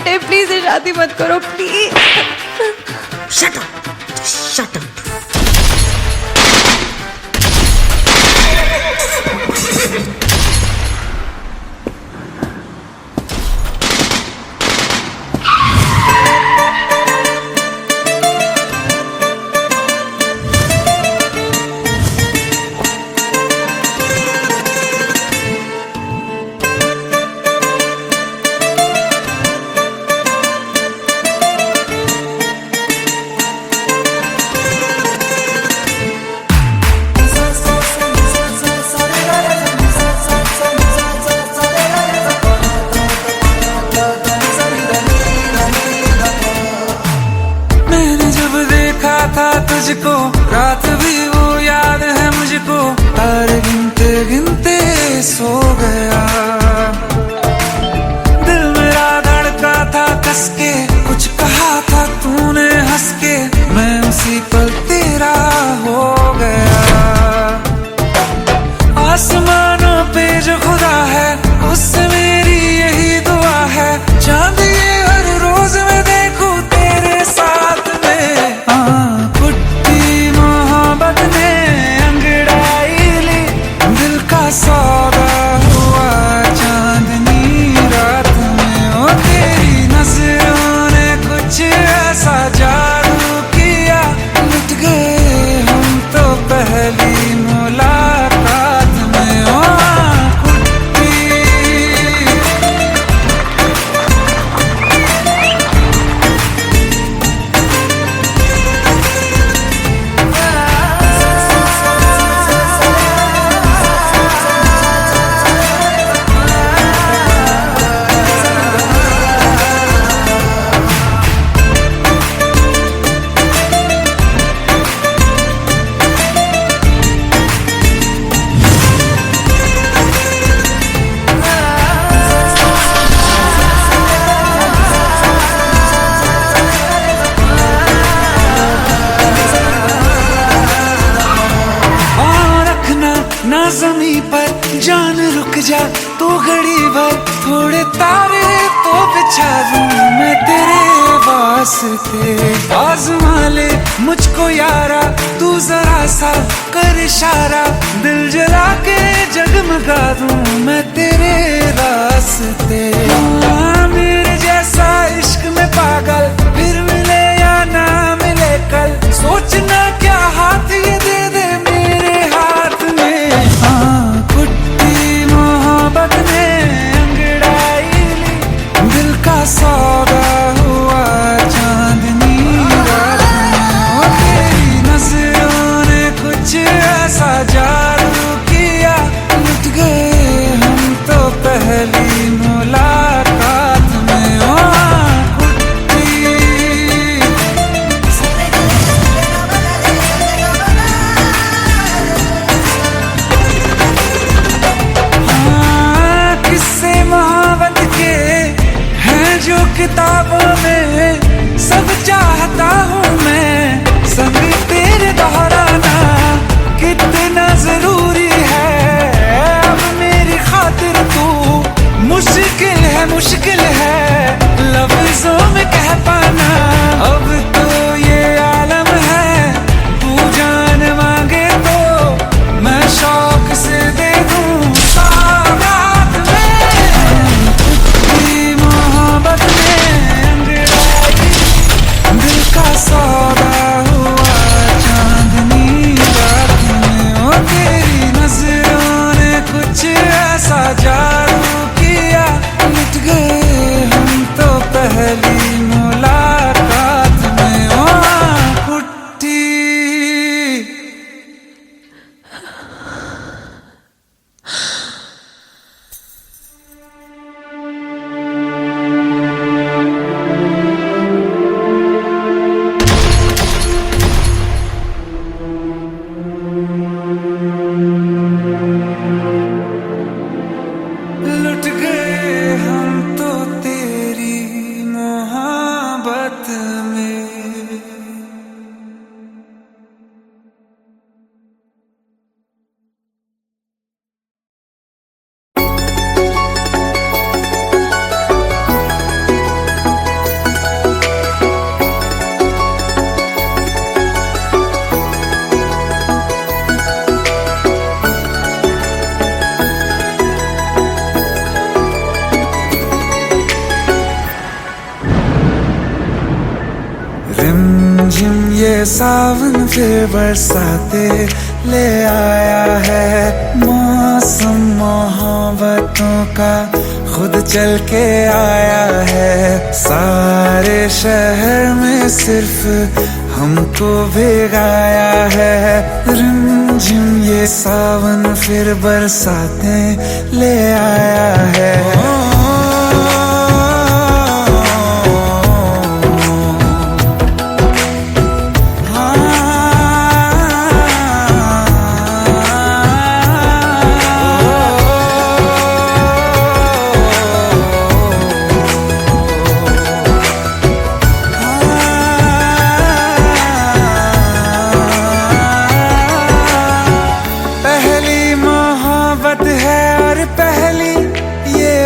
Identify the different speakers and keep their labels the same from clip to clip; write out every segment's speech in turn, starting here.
Speaker 1: बेटे प्लीज ये शादी मत करो please.
Speaker 2: Shut up, shut up.
Speaker 3: तुझको रात भी वो याद है मुझको, तारे गिनते गिनते सो गया। दिल मेरा धड़का था कस के, कुछ कहा था तूने हंस के, मैं उसी पल तेरा हो गया। आसमानों पे जो खुदा है उससे मेरी यही दुआ है, चांद ये हर रोज मैं देखूं तेरे साथ में। सौदा हुआ चांदनी रात में, ओ तेरी नजरों ने कुछ ऐसा जादू किया, लुट गए हम तो पहली मुलाकात में। ओ ना ज़मीं पर जान रुक जा तू घड़ी भर, थोड़े तारे तो बिछा दूं मैं तेरे वास्ते। आज़मा ले मुझको यारा तू जरा सा कर इशारा, दिल जला के जगमगा दूं मैं तेरे रास्ते। मेरे जैसा इश्क में पागल फिर मिले या ना मिले कल, सोचना क्या हाथ ये दे दे मेरे हाथ में। कुट्टी मोहब्बत ने अंगड़ाई ली, दिल का सौदा हुआ चांदनी रात में, ओ तेरी नजरों ने कुछ ऐसा जादू किया, लुट गए हम तो पहली मुलाकात में। ओ किताबों में सब चाहता हूँ मैं, संग तेरे दोहराना कितना जरूरी है। अब मेरी खातिर तू मुश्किल है लफ्जों में कह पाना। अब तो ये आलम है तू जान मांगे तो मैं शौक से दे दूँ सौगात में। मोहब्बत दिल का सौदा हुआ चांदनी रात में, ओ तेरी नजरों ने कुछ ऐसा जादू किया, लुट गए ये सावन फिर बरसाते ले आया है। मौसम मोहब्बतों का खुद चल के आया है। सारे शहर में सिर्फ हमको भिगाया है। रिमझिम ये सावन फिर बरसाते ले आया है।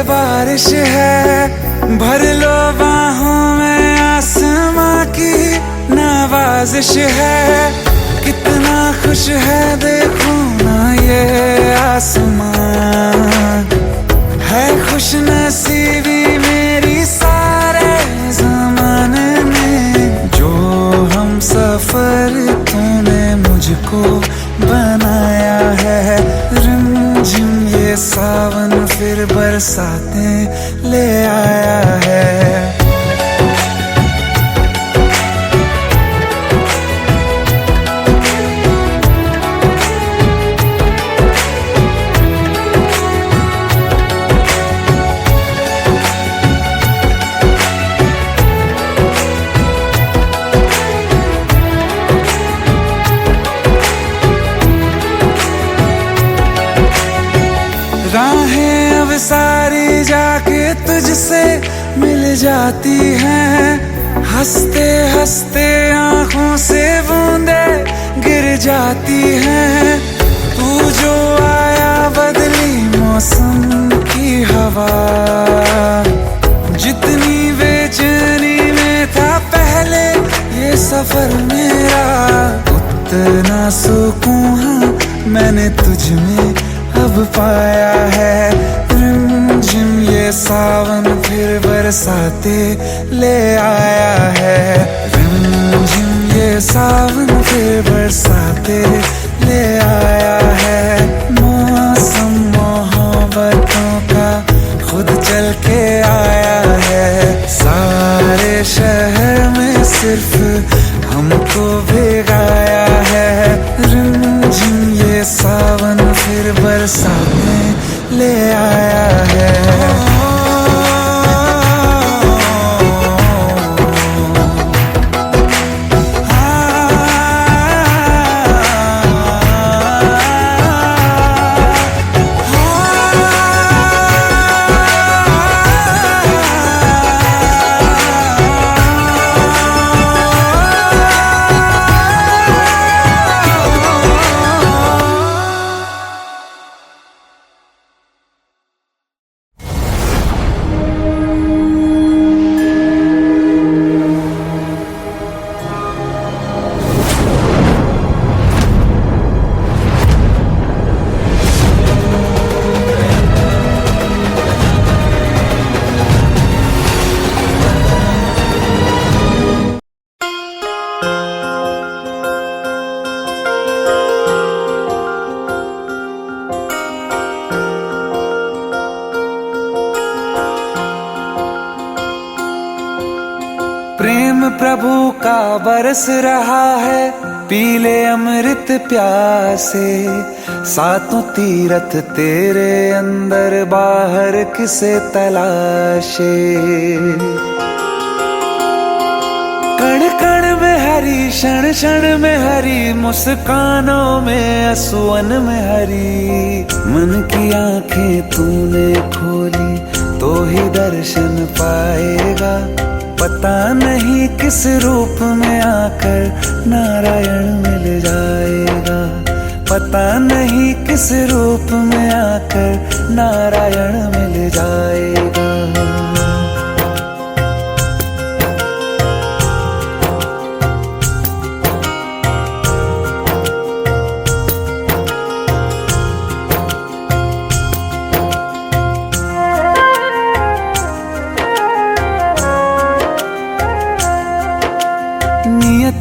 Speaker 3: बारिश है भर लो बाहों में, आसमां की नवाजिश है। कितना खुश है देखो ना ये आसमां, है खुश नसीबी मेरी सारे ज़माने में। जो हम सफर तूने मुझको बनाया है। रिमझिम ये सावन फिर बरसाते ले आया है। राहें अब सारी जाके तुझसे मिल जाती हैं। हंसते हंसते आंखों से बूंदे गिर जाती हैं। तू जो आया बदली मौसम की हवा, जितनी बेचैनी में था पहले ये सफर मेरा, उतना सुकून मैंने तुझ में अब पाया है। रिमझिम ये सावन फिर बरसाते ले आया है। रिमझिम ये सावन फिर बरसाते ले आया है। मौसम मोहब्बतों का खुद चल के आया है। सारे शहर में सिर्फ हमको भिगाया है। रिमझिम ये सावन फिर बरसाते ले आया है। प्रेम प्रभु का बरस रहा है, पीले अमृत प्यासे। सातों तीरथ तेरे अंदर बाहर किसे तलाशे। कण कण में हरी, क्षण क्षण में हरी, मुस्कानों में असुवन में हरी। मन की आंखें तूने खोली तो ही दर्शन पाएगा। पता नहीं किस रूप में आकर नारायण मिल जाएगा। पता नहीं किस रूप में आकर नारायण मिल जाएगा।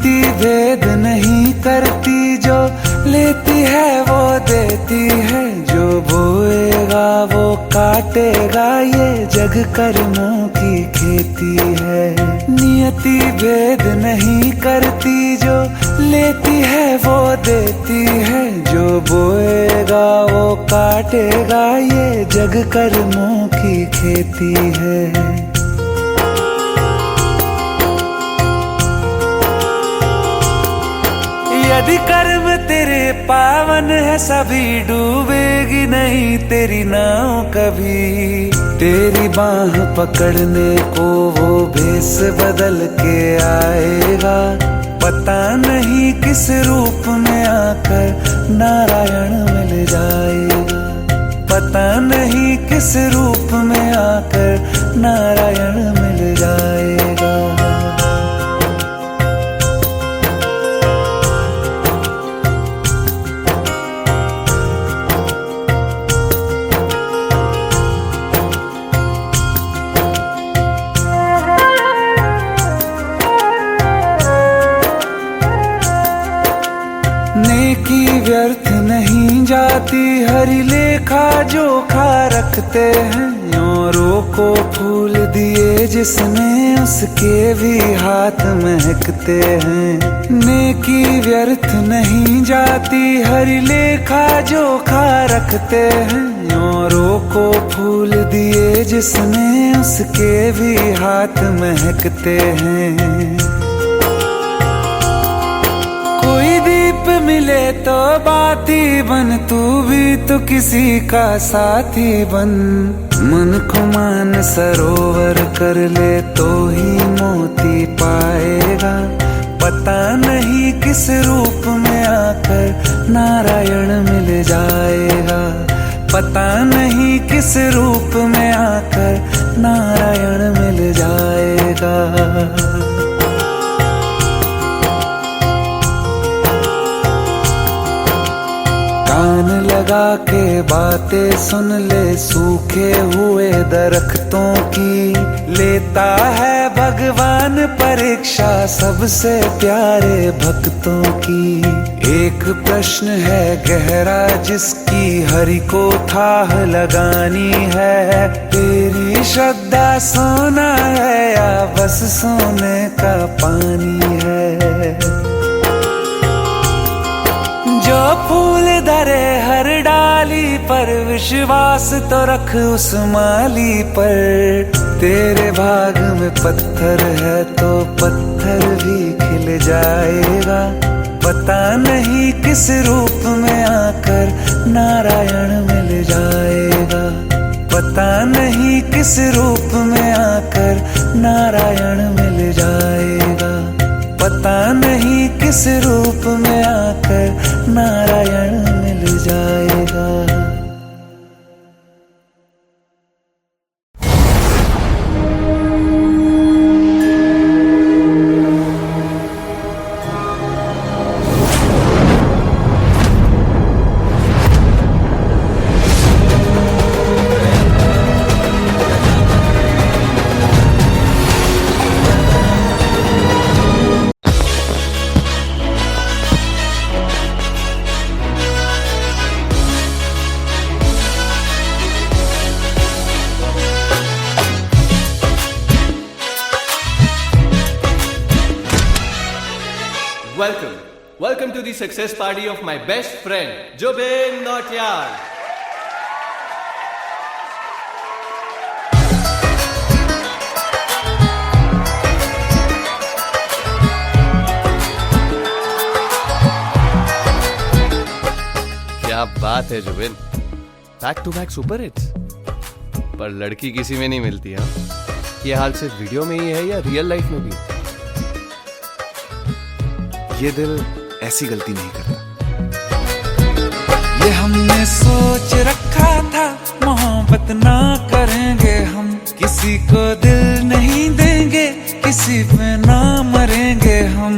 Speaker 3: नियति भेद नहीं करती, जो लेती है वो देती है, जो बोएगा वो काटेगा, ये जग कर्मों की खेती है। नियति भेद नहीं करती, जो लेती है वो देती है, जो बोएगा वो काटेगा, ये जग कर्मों की खेती है। यदि कर्म तेरे पावन है, सभी डूबेगी नहीं तेरी नाव कभी। तेरी बाह पकड़ने को वो भेष बदल के आएगा, पता नहीं किस रूप में आकर नारायण मिल जाएगा, पता नहीं किस रूप में आकर नारायण मिल जाएगा। नेकी व्यर्थ नहीं जाती, हरि लेखा जोखा रखते हैं, औरों को फूल दिए जिसने उसके भी हाथ महकते हैं। नेकी व्यर्थ नहीं जाती, हरि लेखा जोखा रखते हैं, औरों को फूल दिए जिसने उसके भी हाथ महकते हैं। कोई दीप मिले तो बाती बन, तू भी तो किसी का साथी बन। मन को मान सरोवर कर ले तो ही मोती पाएगा, पता नहीं किस रूप में आकर नारायण मिल जाएगा, पता नहीं किस रूप में आकर नारायण मिल जाएगा। कान लगा के बातें सुन ले सूखे हुए दरख्तों की, लेता है भगवान परीक्षा सबसे प्यारे भक्तों की। एक प्रश्न है गहरा जिसकी हरि को थाह लगानी है, तेरी श्रद्धा सोना है या बस सोने का पानी है। जो फूल धरे हर डाली पर, विश्वास तो रख उस माली पर। तेरे भाग में पत्थर है तो पत्थर भी खिल जाएगा, पता नहीं किस रूप में आकर नारायण मिल जाएगा, पता नहीं किस रूप में आकर नारायण मिल जाएगा, पता नहीं किस रूप में आकर नारायण मिल जाएगा।
Speaker 4: Welcome to the success party of my best friend, Jubin Nautiyal. क्या बात है Jubin, back to back super hits. पर लड़की किसी में नहीं मिलती है। ये हाल सिर्फ वीडियो में ही है या रियल लाइफ में भी?
Speaker 5: ये दिल ऐसी गलती नहीं करता।
Speaker 3: ये हमने सोच रखा था मोहब्बत ना करेंगे हम, किसी को दिल नहीं देंगे, किसी पे ना मरेंगे हम।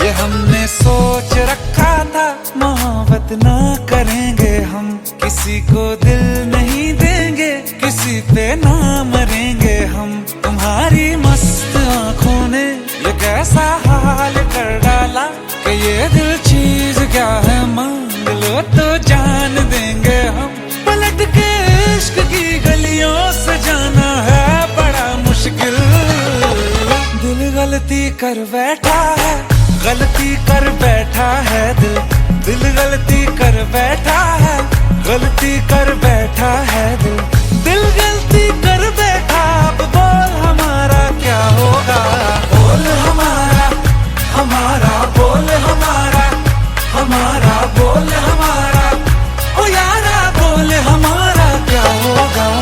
Speaker 3: ये हमने सोच रखा था मोहब्बत ना करेंगे हम, किसी को दिल नहीं देंगे, किसी इसी पे ना मरेंगे हम। तुम्हारी मस्त आंखों ने ये कैसा हाल कर डाला कि ये दिल चीज क्या है, मांग लो तो जान देंगे हम। पलट के इश्क की गलियों से जाना है बड़ा मुश्किल। दिल गलती कर बैठा है, गलती कर बैठा है दिल। दिल गलती कर बैठा है, गलती कर बैठा है दिल। दिल गलती कर बैठा, अब बोल हमारा क्या होगा। बोल हमारा, हमारा बोल हमारा, हमारा बोल हमारा, ओ यारा बोल हमारा क्या होगा।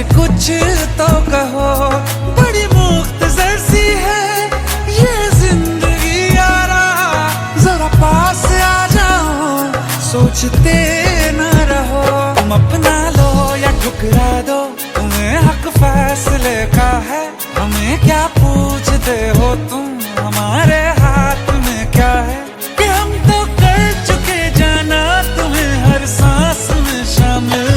Speaker 3: कुछ तो कहो, बड़ी मुख्तसर सी है ये जिंदगी यारा। जरा पास आ जाओ, सोचते न रहो। तुम अपना लो या ठुकरा दो, तुम्हें हक फैसले का है। हमें क्या पूछते हो तुम, हमारे हाथ में क्या है। कि हम तो कर चुके जाना तुम्हें हर सांस में शामिल।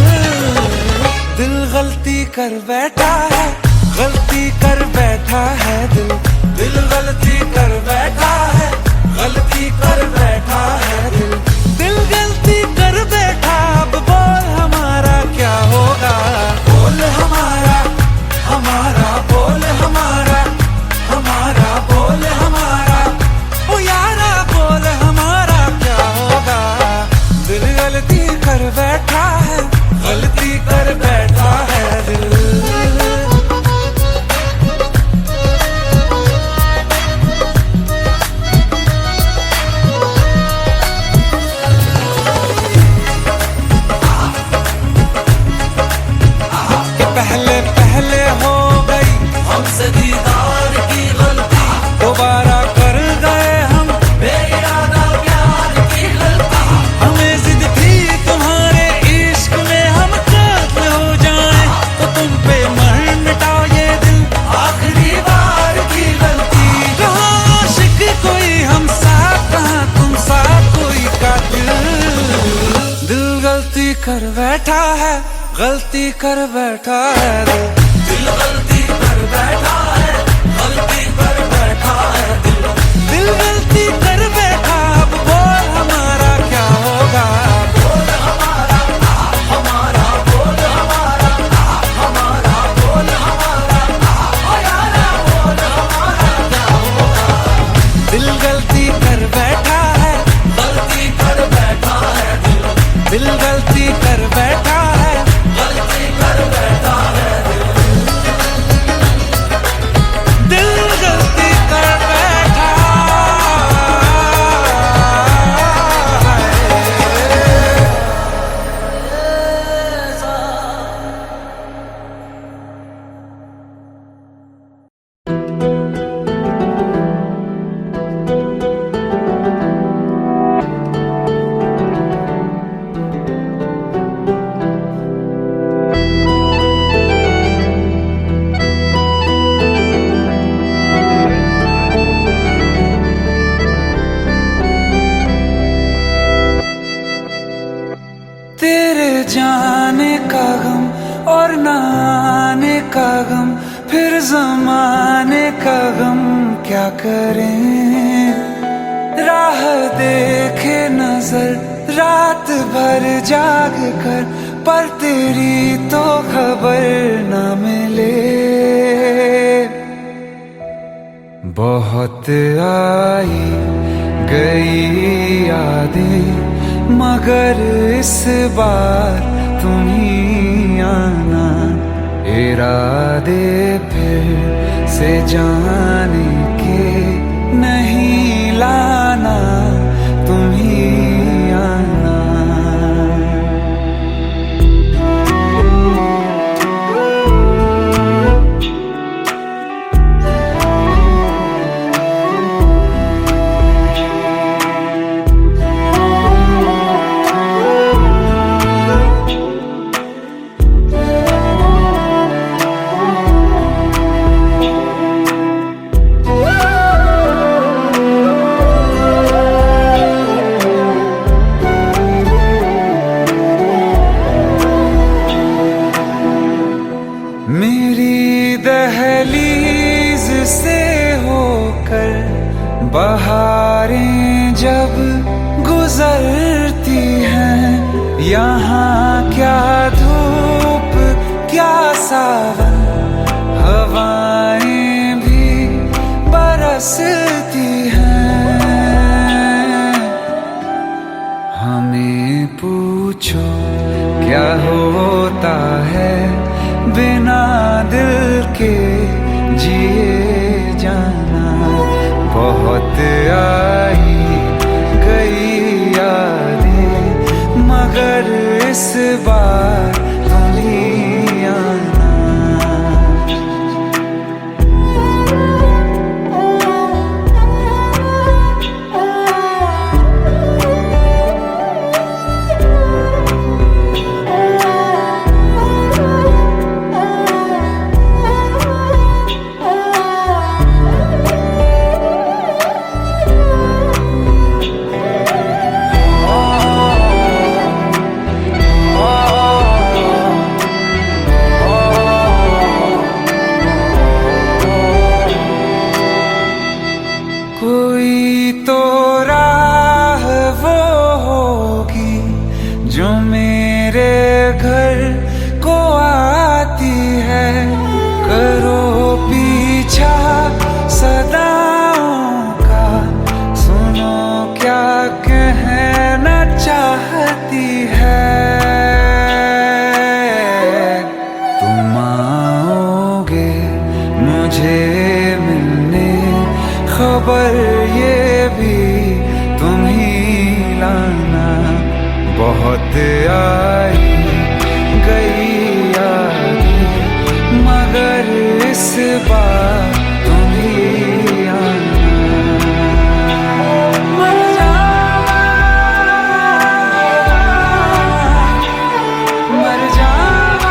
Speaker 3: दिल गलती कर बैठा है, गलती कर बैठा है दिल। दिल गलती कर बैठा है, गलती कर बैठा है दिल। दिल गलती कर बैठा, अब बोल हमारा क्या होगा। बोल हमारा, हमारा बोल हमारा, हमारा बोल हमारा, ओ यारा बोल हमारा क्या होगा। दिल गलती कर बैठा है, गलती कर बैठा है दिल। पहले पहले हो गई हमसे दीदार की गलती, दोबारा कर गए हम बेइरादा प्यार की गलती। हमें जिद थी तुम्हारे इश्क में हम कातिल हो जाएं, तो तुम पे मर मिटाओ ये दिल आखिरी बार की गलती। कहाँ आशिक कोई हम साथ, कहाँ तुम साथ कोई कातिल। दिल गलती कर बैठा है, गलती कर बैठा है दिल। दिल गलती कर बैठा है, गलती कर बैठा है दिल। दिल गलती कर बैठा, अब बोल हमारा क्या होगा। बोल हमारा, हमारा बोल हमारा, हमारा बोल हमारा, ओ यारा बोल हमारा क्या होगा। दिल गलती कर बैठा है, गलती कर बैठा है दिल। दिल गलती कर बैठा है, गलती कर बैठा है दिल। दिल गलती कर बैठा तेरे जाने का गम और न आने का गम, फिर जमाने का गम क्या करें। राह देखे नजर रात भर जाग कर, पर तेरी तो खबर न मिले। बहुत आई गई यादें, मगर इस बार तुम ही आना। इरादे फिर से जाने के नहीं लाना, तुम ही आना। सावन हवाएं भी बरसती हैं। हमें पूछो क्या होता है बिना दिल के जिए जाना। बहुत आई गई यादें मगर इस बार तुम ही आना। कोई तो राह वो होगी जो मेरे घर को आती है। करो पीछा सदाओं का, सुनो क्या कहना चाहती है। तुम आओगे मुझे मिलने, खबर ये भी तुम ही लाना। बहुत आई गई यादें मगर इस बार तुम ही आना। मर जावा, मर जावा।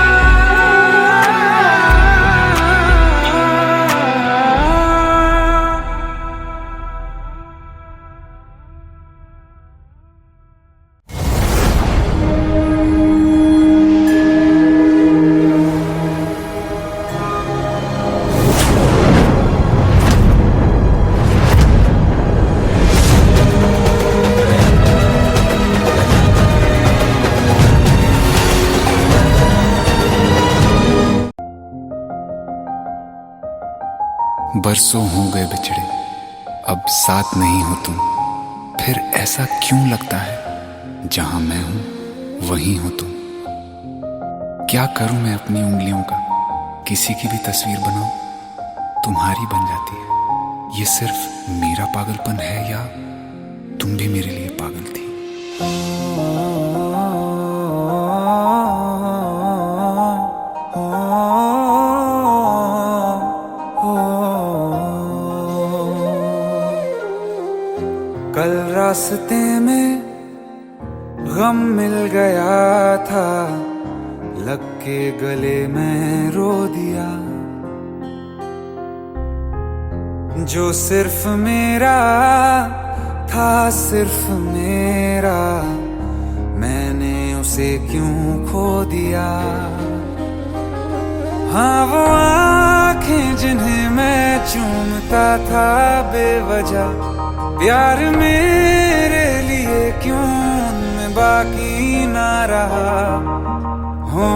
Speaker 5: बरसों हो गए बिछड़े, अब साथ नहीं हो तुम। फिर ऐसा क्यों लगता है जहां मैं हूं वहीं हो तुम। क्या करूं मैं अपनी उंगलियों का, किसी की भी तस्वीर बनाऊं तुम्हारी बन जाती है। ये सिर्फ मेरा पागलपन है या तुम भी मेरे लिए पागल थी। कल रास्ते में गम मिल गया था, लग के गले में रो दिया। जो सिर्फ मेरा था, सिर्फ मेरा, मैंने उसे क्यों खो दिया। हाँ वो आँखें जिन्हें मैं चूमता था बेवजह, प्यार मेरे लिए क्यों उनमें बाकी ना रहा। हो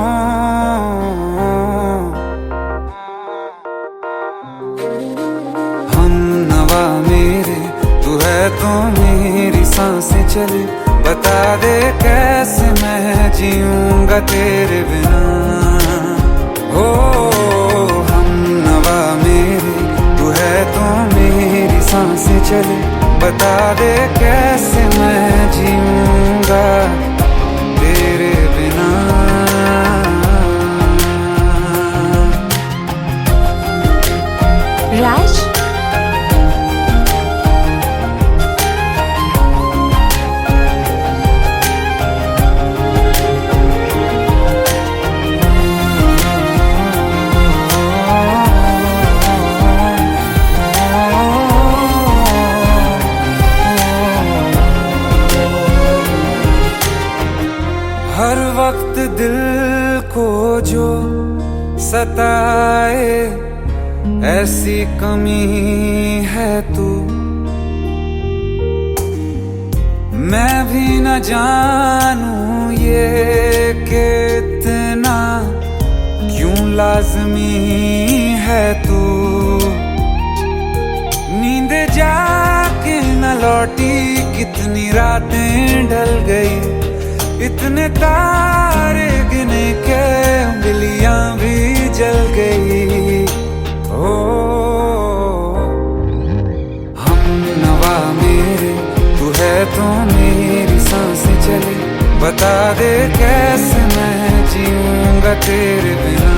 Speaker 5: हम नवा मेरे, तू है तो मेरी सांसें चले। बता दे कैसे मैं जीऊंगा तेरे बिना। हो हम नवा मेरे, तू है तो मेरी सांसें चले। बता दे कैसे मैं जीऊंगा तेरे बिना।
Speaker 1: राज,
Speaker 3: हर वक्त दिल को जो सताए ऐसी कमी है तू। मैं भी न जानूं ये कि इतना क्यों लाजमी है तू, नींद जाके न लौटी कितनी रातें ढल गई, इतने तारे गिने के उंगलियां भी जल गई। ओ हम नवा मेरे, तू है तो मेरी सांसें चले, बता दे कैसे मैं जीऊंगा तेरे बिना।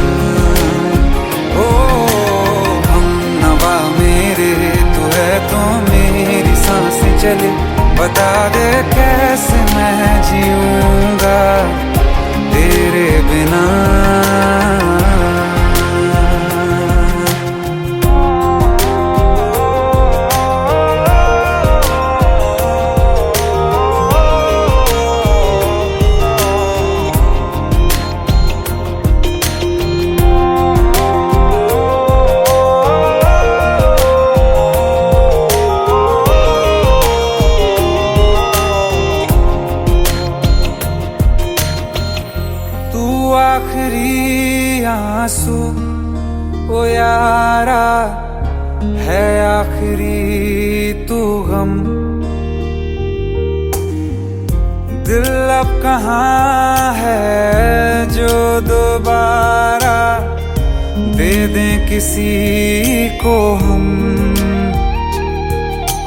Speaker 3: ओ हम नवा मेरे, तू है तो मेरी सांसें चले, बता दे कैसे मैं जीऊंगा तेरे बिना। आखिरी आंसू ओ यारा है, आखिरी तू गम, दिल अब कहाँ है जो दोबारा दे दें किसी को हम।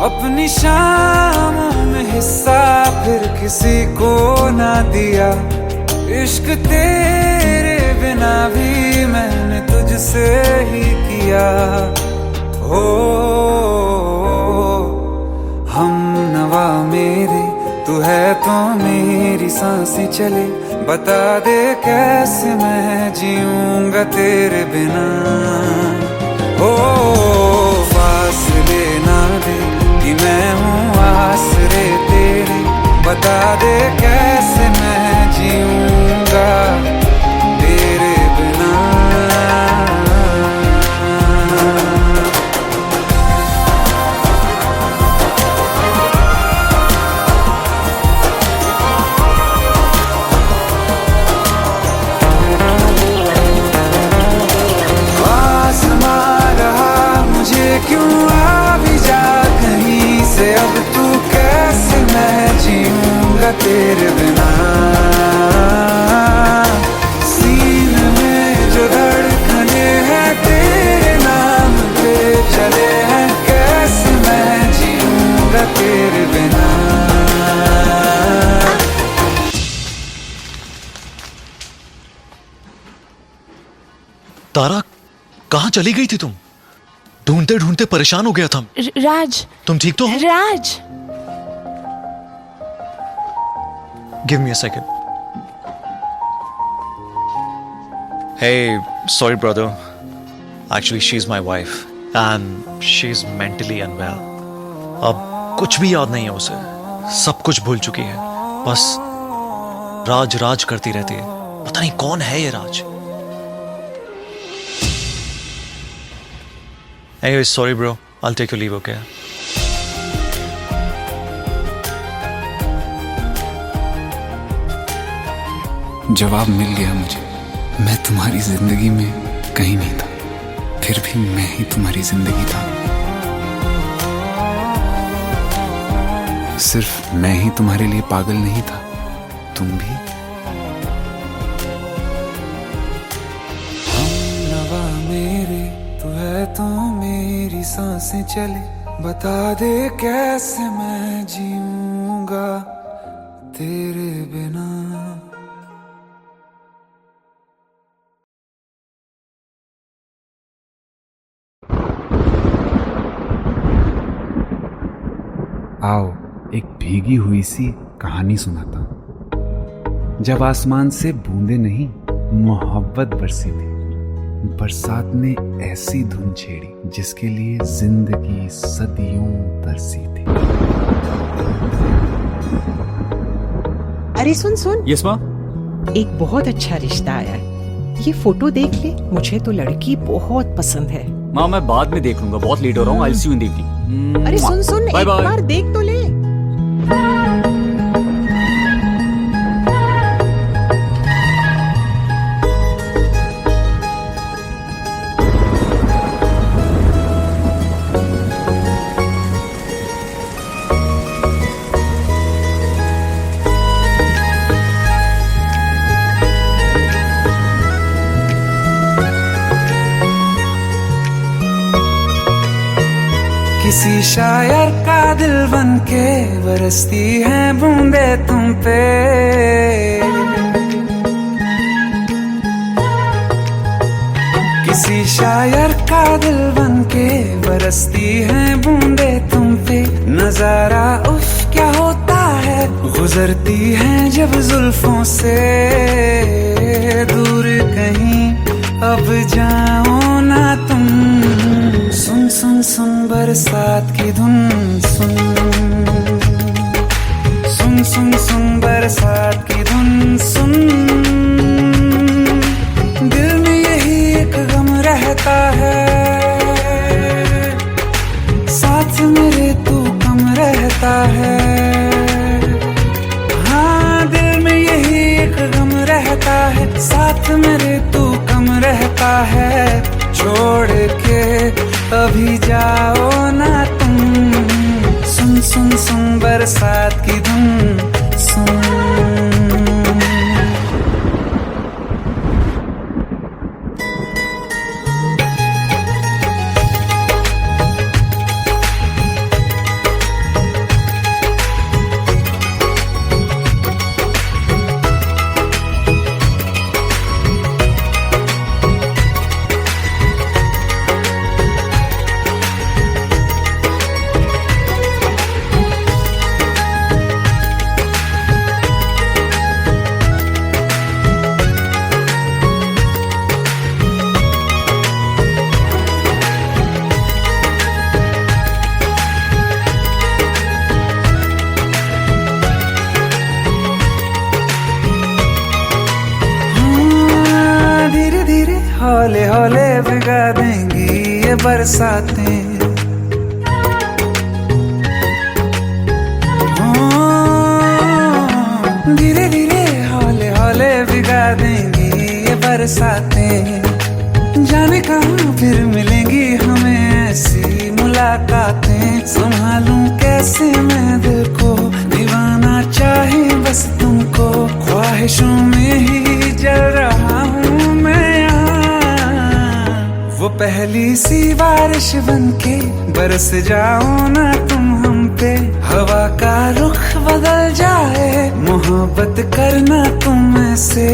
Speaker 3: अपनी शामों में हिस्सा फिर किसी को ना दिया, इश्क तेरे बिना भी मैंने तुझसे ही किया। हो हम नवा मेरे, तू है तो मेरी सांसें चले, बता दे कैसे मैं जीऊंगा तेरे बिना। हो फासले ना दे कि मैं हूँ आसरे तेरे, बता दे कैसे मैं जीऊंगा तेरे बिना। आसमां रहा मुझे क्यों, आ भी जा कहीं से, अब तू कैसे मैं जीऊंगा तेरे बिना। सीने में जो धड़कने हैं तेरे नाम पे चले हैं, कैसे मैं जीऊंगा तेरे बिना।
Speaker 6: तारा, कहाँ चली गई थी तुम? ढूंढते ढूंढते परेशान हो गया था।
Speaker 1: राज,
Speaker 6: तुम ठीक तो हो?
Speaker 1: Raj,
Speaker 6: give me a second. Hey, sorry brother. Actually, she's my wife and she's mentally unwell. अब कुछ भी याद नहीं है उसे, सब कुछ भूल चुकी है, बस राज राज करती रहती है। पता नहीं कौन है ये राज। Anyway, sorry bro. I'll take your leave, okay?
Speaker 5: जवाब मिल गया मुझे। मैं तुम्हारी जिंदगी में कहीं नहीं था, फिर भी मैं ही तुम्हारी जिंदगी था। सिर्फ मैं ही तुम्हारे लिए पागल नहीं था, तुम भी।
Speaker 3: हम नवा मेरे, तू है तो मेरी सांसें चले, बता दे कैसे मैं जीऊंगा तेरे बिना।
Speaker 5: आओ एक भीगी हुई सी कहानी सुनाता। जब आसमान से बूंदे नहीं मोहब्बत बरसी थी, बरसात ने ऐसी धुन छेड़ी जिसके लिए जिंदगी सदियों तरसी थी।
Speaker 2: अरे सुन सुन,
Speaker 7: यस माँ।
Speaker 2: एक बहुत अच्छा रिश्ता आया है, ये फोटो देख ले। मुझे तो लड़की बहुत पसंद है।
Speaker 7: माँ मैं बाद में देख लूंगा, बहुत लेट हो रहा हूँ। I will see you in the evening.
Speaker 2: अरे सुन सुन,
Speaker 7: बाय
Speaker 2: एक
Speaker 7: बाय।
Speaker 2: बार देख तो ले।
Speaker 3: किसी शायर का दिल बन के बरसती है बूंदे तुम पे। किसी शायर का दिल बन के बरसती है बूंदे तुम पे। नजारा उफ क्या होता है, गुजरती है जब जुल्फों से। दूर कहीं अब जाओ ना तुम, सुन सुन सुन बरसात की धुन सुन। सुन सुन सुन बरसात की धुन सुन। दिल में यही एक गम रहता है, साथ मेरे तू कम रहता है। हाँ दिल में यही एक गम रहता है, साथ मेरे तू कम रहता है। छोड़ के अभी जाओ ना तुम, सुन सुन सुन बरसात की धुन सुन। हौले हौले भिगा देंगी ये बरसातें। धीरे धीरे हौले हौले भिगा देंगी ये बरसातें। जाने कहाँ फिर मिलेंगी हमें ऐसी मुलाकातें। संभालूं कैसे मैं दिल को, दीवाना चाहे बस तुमको। ख्वाहिशों में ही जल रहा हूँ मैं यहाँ। वो पहली सी बारिश बनके बरस जाओ ना तुम हम पे। हवा का रुख बदल जाए, मोहब्बत करना तुम ऐसे।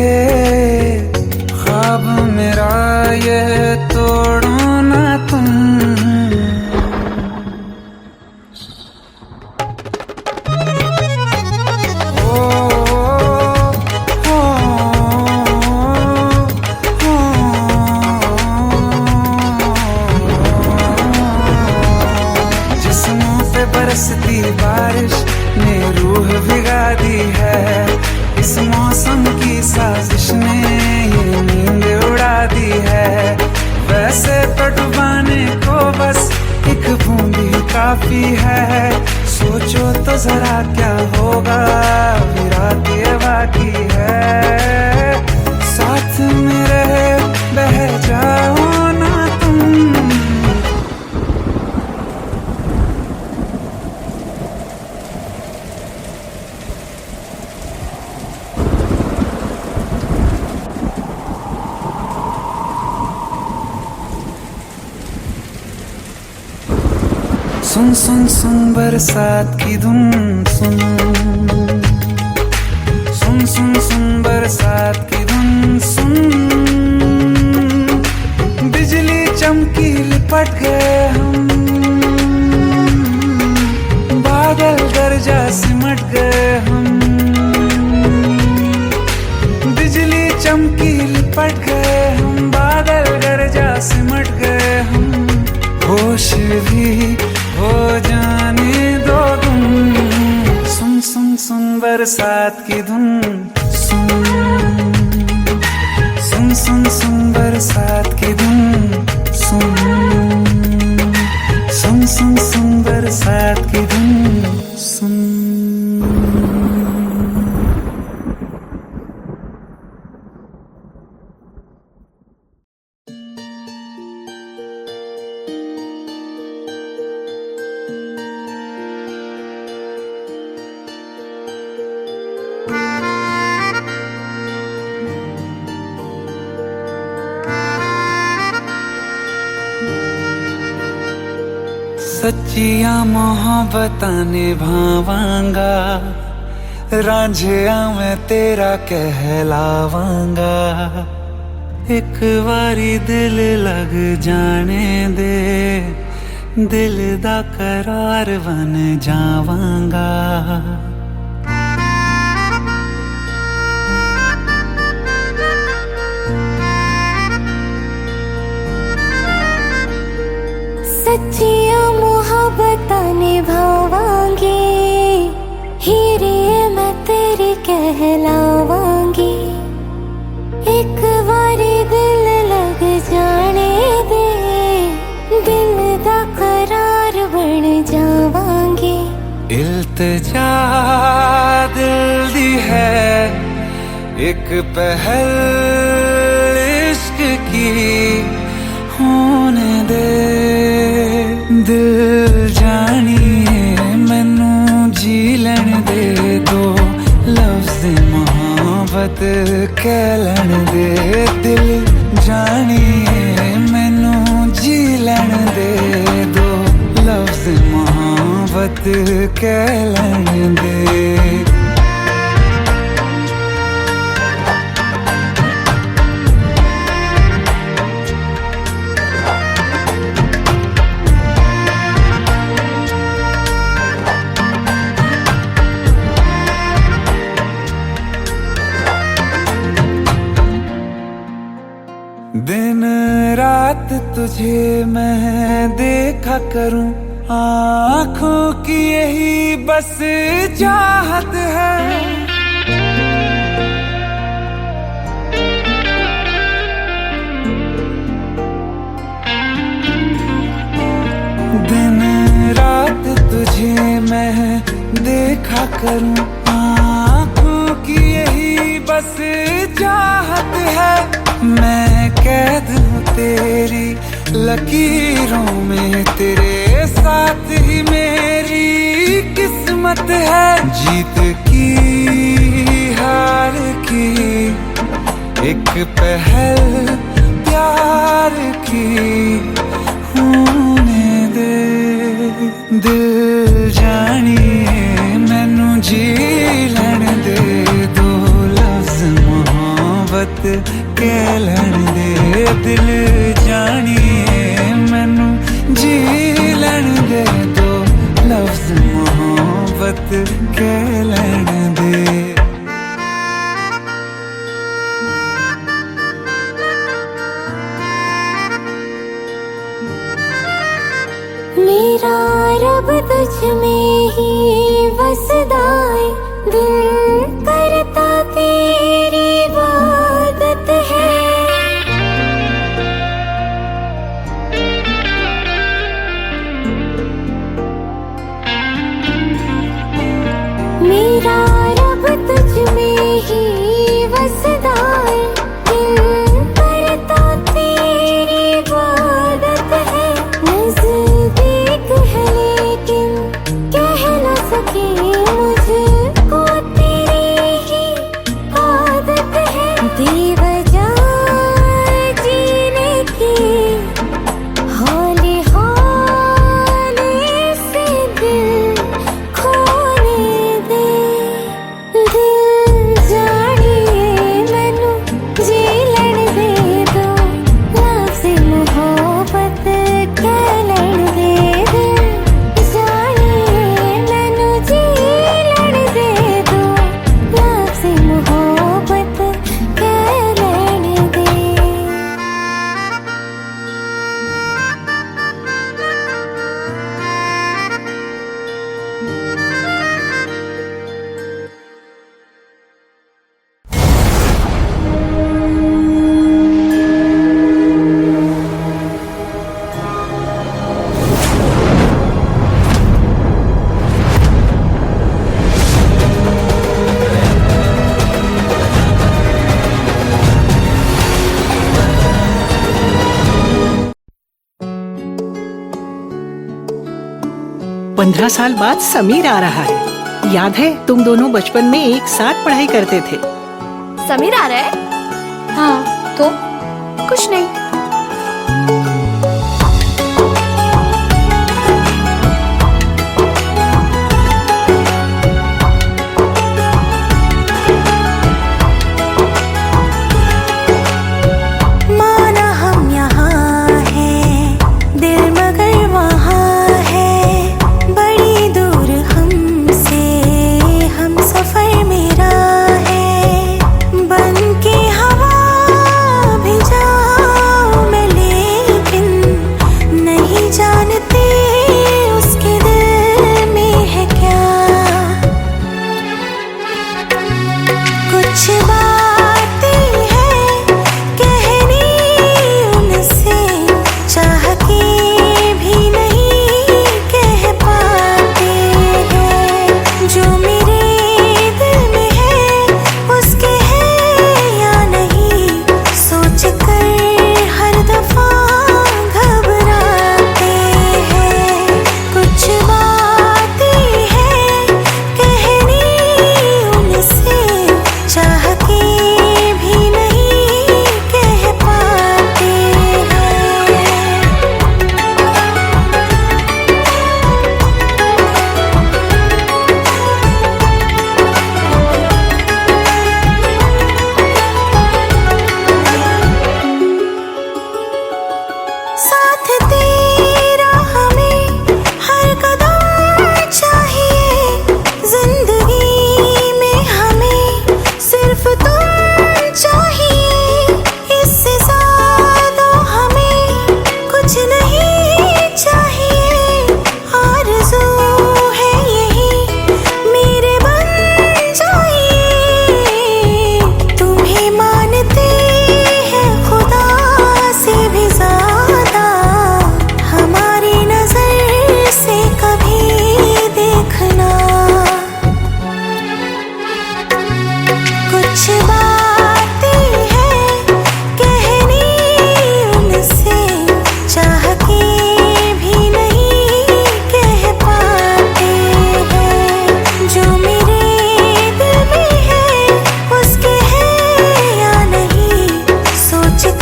Speaker 3: ख्वाब मेरा ये तोड़ो ना तुम। बरसती बारिश ने रूह भिगा दी है। इस मौसम की साजिश ने ये नींद उड़ा दी है। वैसे तो डुबाने को बस एक बूंद ही काफी है। सोचो तो जरा क्या होगा, अभी रात ये बाकी है। साथ मेरे बह जाओ ना तुम। सुन सुन सुन बरसात की धुन सुन। सुन सुन सुन बरसात की धुन सुन। बिजली चमकी लिपट गए हम, बादल गरजा सिमट गए हम। बिजली चमकी लिपट गए हम, बादल गरजा सिमट गए हम। होश भी हो जाने दो तुम, सुन सुन सुन बरसात की धुन सुन। सुन सुन सुन बरसात की धुन सुन। सुन सुन सुन बरसात की धुन सुन। सच्चियां मोहब्बतां निभावांगा, रांझिया मैं तेरा कहलावांगा। एक बारी दिल लग जाने दे, दिल दा करार बन जावांगा।
Speaker 8: सच्चियां मोहब्बतां निभावांगी, हीरे मैं तेरी कहलावांगी। एक बारी दिल लग जाने दे, दिल दा करार बन जावांगी।
Speaker 3: इल्तिजा दिल दी है एक पहल इश्क की, होने दे दिल जानिए मैनू जी लैन दे दो, लफ्ज़ मोहब्बत कह लैन दे। दिल जानिए मैनू जी लैन दे दो, लफ्ज़ मोहब्बत कह लैन दे। दिन रात तुझे मैं देखा करूं, आँखों की यही बस चाहत है। दिन रात तुझे मैं देखा करूं, आँखों की यही बस चाहत है। मैं कैद हूँ तेरी लकीरों में, तेरे साथ ही मेरी किस्मत है। जीत की हार की एक पहल प्यार की, होने दे दिल जानिए मैनू जी लैन दे दो, लफ्ज़ मोहब्बत कह लैन दे। दिल जानिए मैनू जी लैन दे दो, लफ्ज़ मोहब्बत कह लैन दे।
Speaker 8: मेरा रब तुझ में ही बसदा है, दिल करता तेरी इबादत है। मेरा रब तुझ में ही बसदा है, दिल करता तेरी इबादत है। नज़दीक है लेकिन कह न सके, मुझको तेरी ही आदत है। बेवजह जीने की हौले हौले से दिल खोने दे। दिल जानिए मैनू जी लैन दे दो, लफ्ज़ मोहब्बत कह लैन दे। दिल जानिए मैनू जी लैन दे दो, लफ्ज़ मोहब्बत कह लैन दे।
Speaker 2: पंद्रह साल बाद समीर आ रहा है। याद है तुम दोनों बचपन में एक साथ पढ़ाई करते थे।
Speaker 1: समीर आ रहा है? हाँ तो कुछ नहीं।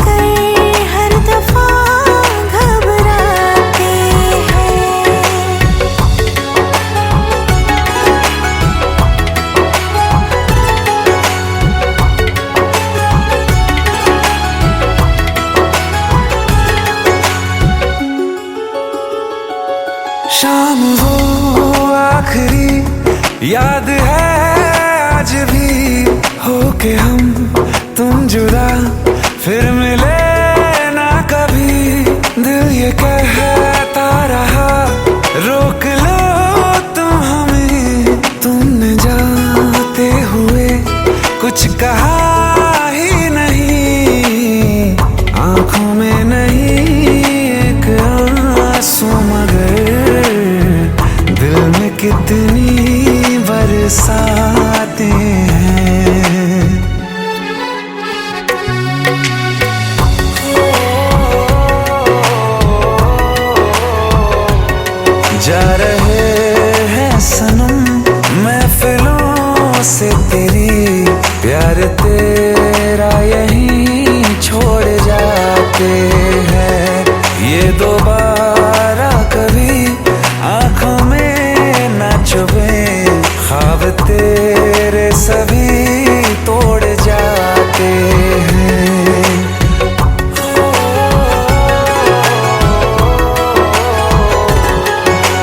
Speaker 8: कर हर दफा घबराते हैं।
Speaker 3: शाम वो आखिरी याद है आज भी, हो के हम तुम जुदा फिर मिले ना कभी। दिल ये कहता रहा रोक लो तुम हमें, तुमने जाते हुए कुछ कहा ही नहीं। आंखों में नहीं एक आंसू मगर दिल में कितनी बरसाते हैं। जा रहे हैं सनम महफिलों से तेरी, प्यार तेरा यहीं छोड़ जाते हैं। ये दोबारा कभी आंखों में ना चुभे, ख्वाब तेरे सभी तोड़ जाते हैं।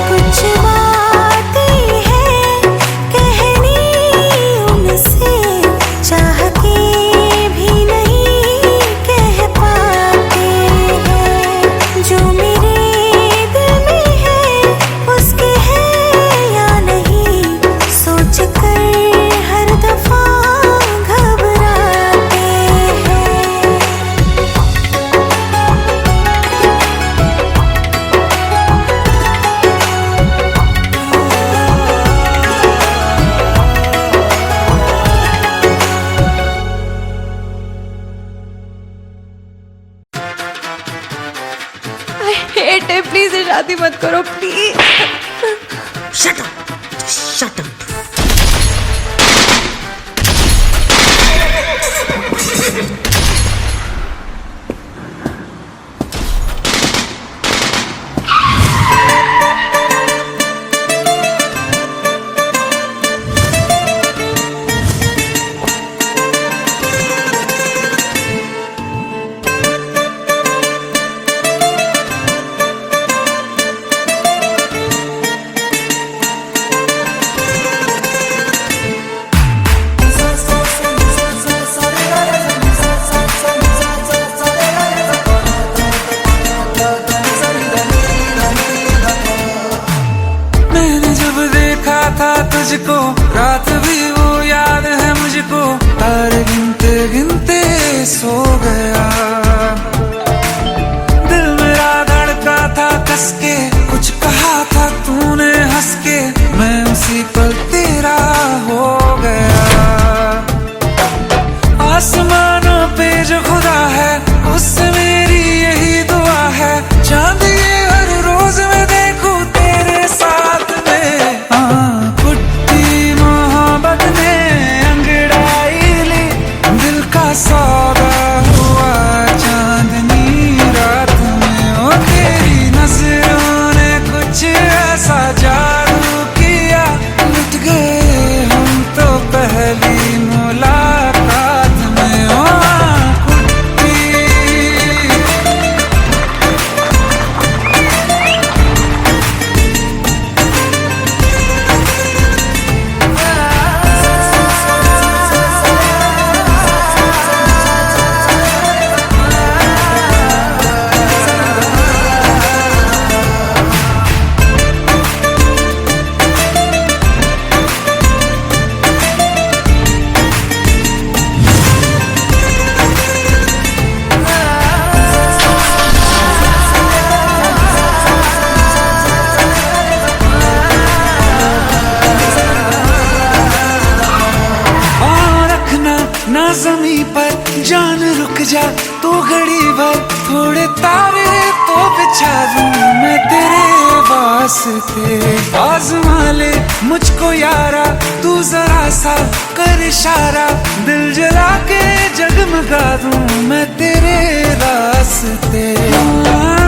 Speaker 8: कुछ बातें हैं कहनी उनसे, चाह के भी नहीं कह पाते हैं। जो मेरे दिल में है उसके है या नहीं, सोच कर हर दफा घबराते हैं।
Speaker 1: हेट है, प्लीज ये शादी मत करो please.
Speaker 9: Shut up! Just shut up!
Speaker 3: मैंने जब देखा था तुझको, रात भी वो याद है मुझको। तारे गिनते गिनते सो गया, दिल मेरा धड़का था कस के। कुछ कहा था तूने हंस के, मैं उसी पल तेरा हो गया। आसमानों पे जो खुदा है उससे मेरी यही दुआ है, चांद ये हर रोज मैं देखूं तेरे साथ में। पुट्टी मोहब्बत ने अंगड़ाई ली, दिल का सौदा हुआ घड़ी भर थोड़े तारे तो बिछा दूं मैं तेरे वास्ते। आज़मा ले मुझको यारा, तू जरा सा कर इशारा, दिल जला के जगमगा दूं मैं तेरे रास्ते।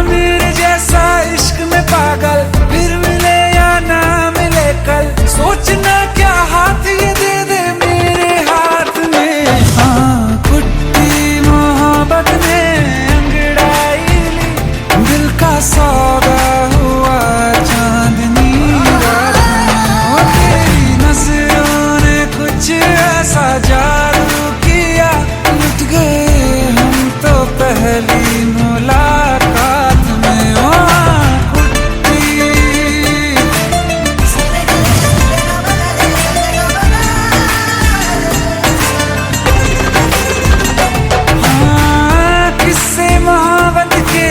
Speaker 3: मेरे जैसा इश्क में पागल फिर मिले या ना मिले कल, सोचना क्या हाथ ये दे दे मेरे हाथ में। हाँ कुट्टी मोहब्बत ने अंगड़ाई ली, दिल का सौदा हुआ चांदनी रात में। तेरी नजरों ने कुछ ऐसा जादू किया, लुट गए हम तो पहली मुलाकात में। ओ कुट्टी हाँ, किस्से मोहब्बत के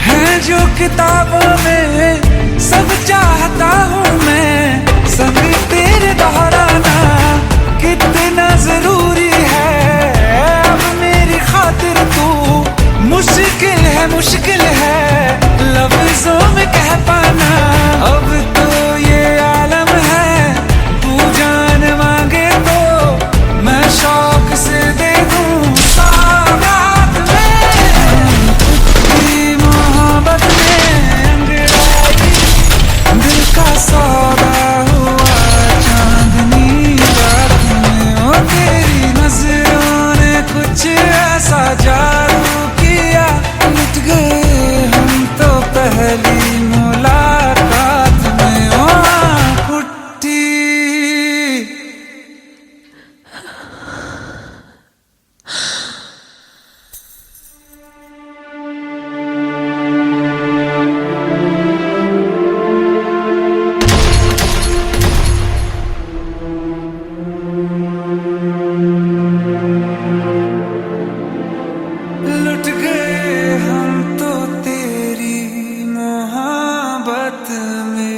Speaker 3: हैं जो किताबों में, सब चाहता हूँ मैं संग तेरे दोहराना, कितना जरूरी है अब मेरी खातिर तू। मुश्किल है लफ्जों में कह पाना, अब तो ये आलम है तू जान मांगे तो मैं शौक से दे दूं सौगात में। तेरी मोहब्बत में अंगड़ाई, दिल का सौदा हुआ चांदनी रात में। ओ तेरी नजरों ने कुछ ऐसा जादू किया, लुट गए हम तो पहली मुलाकात में। ओ कुट्टी लुट गए हम तो तेरी मोहब्बत में।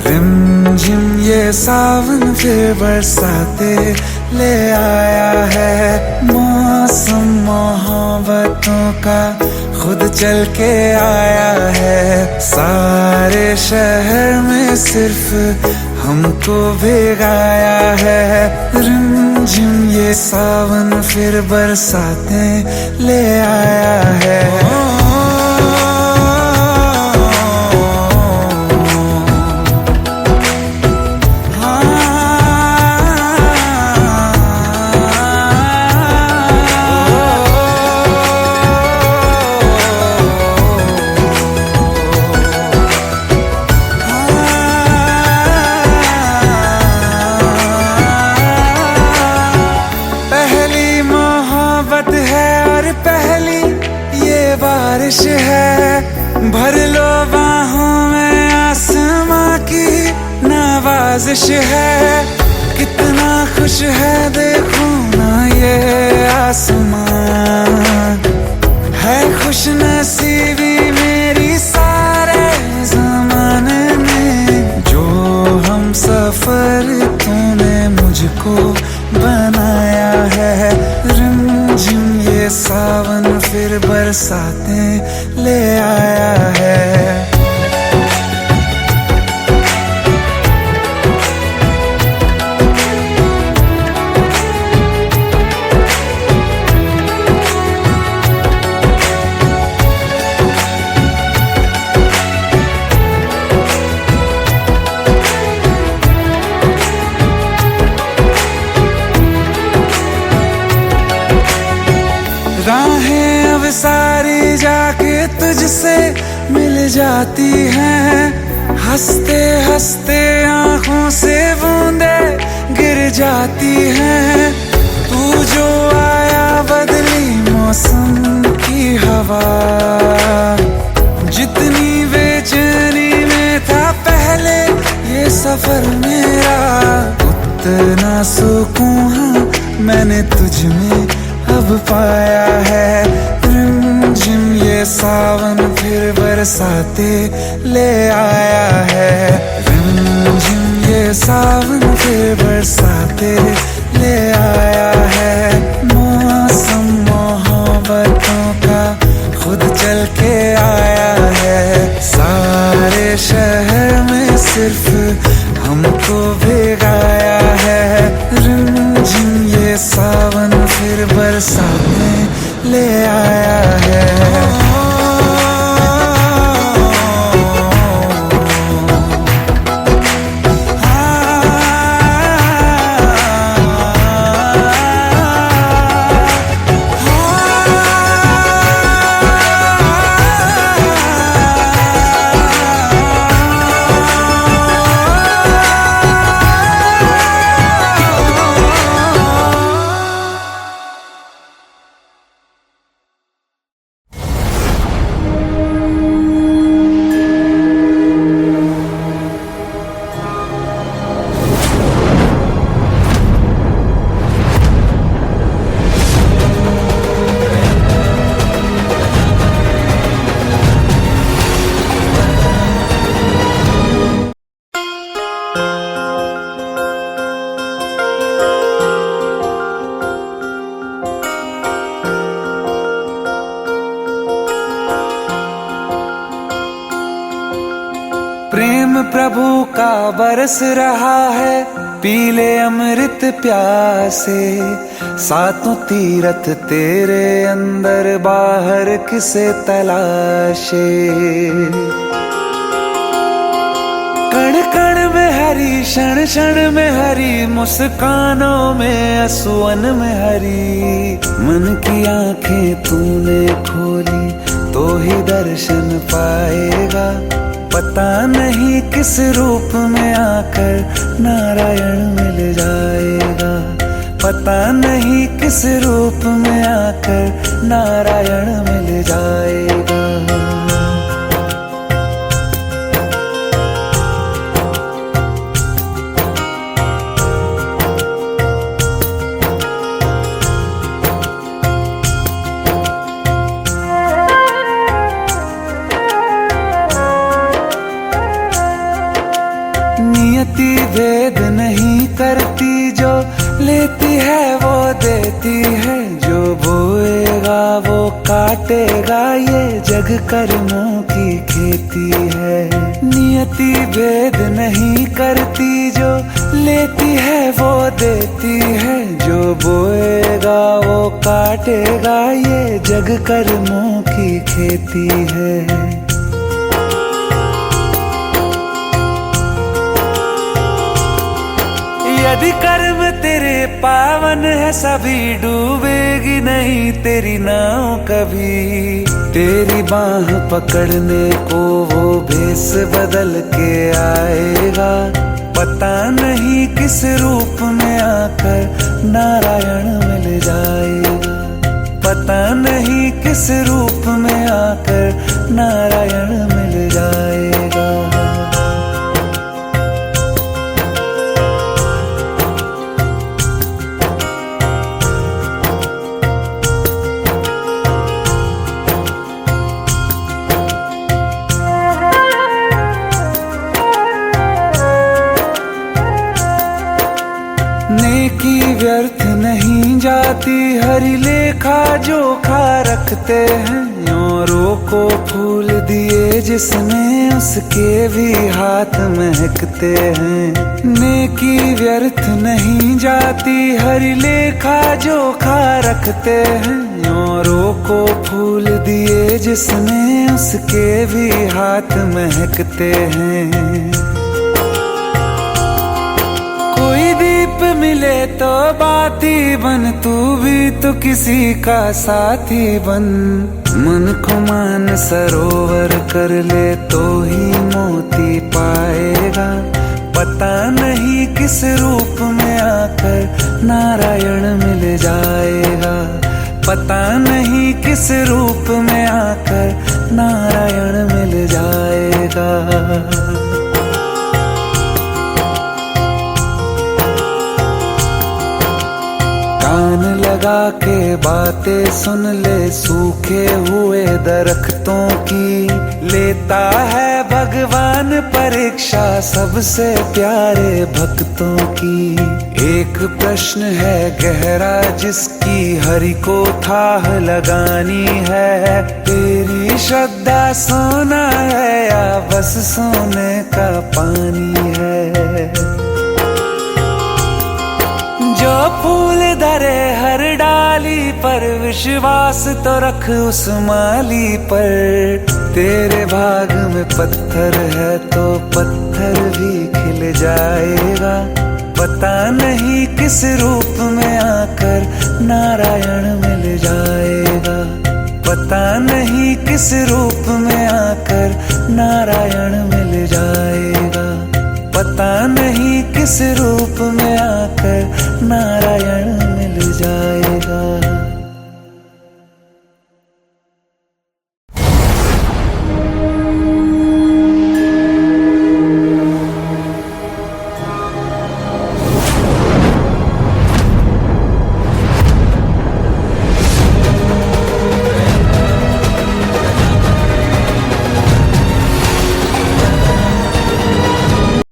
Speaker 3: रिमझिम ये सावन फिर बरसाते ले आया है, मौसम मोहब्बतों का खुद चल के आया है। सारे शहर में सिर्फ हमको भिगाया है। रिमझिम ये सावन फिर बरसाते ले आया है। बारिश है भर लो बाहों में, आसमां की नवाजिश है। कितना खुश है देखो ना ये आसमां, है खुश नसीबी मेरी सारे जमाने में। जो हम सफर तूने मुझको बनाया है। रिमझिम ये सावन फिर बरसाते ले आया है। राहें अब सारी जाके तुझसे मिल जाती हैं, हंसते हंसते आंखों से बूंदे गिर जाती हैं। तू जो आया बदली मौसम की हवा जितनी बेचैनी में था पहले ये सफर मेरा, उतना सुकून हाँ मैंने तुझ में अब पाया है। रिमझिम ये सावन फिर बरसाते ले आया है। रिमझिम ये सावन फिर बरसाते ले आया है। मौसम मोहब्बतों का खुद चल के आया है। सारे शहर में सिर्फ हमको भिगाया है। रिमझिम ये सावन फिर बरसाने ले आया है। प्रेम प्रभु का बरस रहा है, पीले अमृत प्यासे। सातों तीरथ तेरे अंदर बाहर किसे तलाशे। कण कण में हरी, क्षण क्षण में हरी, मुस्कानों में असुवन में हरी। मन की आंखें तूने खोली तो ही दर्शन पाएगा। पता नहीं किस रूप में आकर नारायण मिल जाएगा। पता नहीं किस रूप में आकर नारायण मिल जाएगा। नियति भेद नहीं करती, जो लेती है वो देती है। जो बोएगा वो काटेगा, ये जग कर्मों की खेती है। नियति भेद नहीं करती, जो लेती है वो देती है। जो बोएगा वो काटेगा, ये जग कर्मों की खेती है। यदि कर्म तेरे पावन है, सभी डूबेगी नहीं तेरी नाव कभी। तेरी बाह पकड़ने को वो भेष बदल के आएगा। पता नहीं किस रूप में आकर नारायण मिल जाएगा। पता नहीं किस रूप में आकर नारायण मिल जाएगा। नेकी व्यर्थ नहीं जाती, हरि लेखा जोखा रखते हैं। औरों को फूल दिए जिसने, उसके भी हाथ महकते हैं। नेकी व्यर्थ नहीं जाती, हरि लेखा जोखा रखते हैं। औरों को फूल दिए जिसने, उसके भी हाथ महकते हैं। कोई दीप मिले तो बाती बन, तू भी तो किसी का साथी बन। मन को मान सरोवर कर ले तो ही मोती पाएगा। पता नहीं किस रूप में आकर नारायण मिल जाएगा। पता नहीं किस रूप में आकर नारायण मिल जाएगा। कान लगा के बातें सुन ले सूखे हुए दरख्तों की, लेता है भगवान परीक्षा सबसे प्यारे भक्तों की। एक प्रश्न है गहरा जिसकी हरि को थाह लगानी है, तेरी श्रद्धा सोना है या बस सोने का पानी है। जो फूल धरे हर डाली पर विश्वास तो रख उस माली पर, तेरे भाग में पत्थर है तो पत्थर भी खिल जाएगा। पता नहीं किस रूप में आकर नारायण मिल जाएगा। पता नहीं किस रूप में आकर नारायण मिल जाएगा। पता नहीं किस रूप में आकर नारायण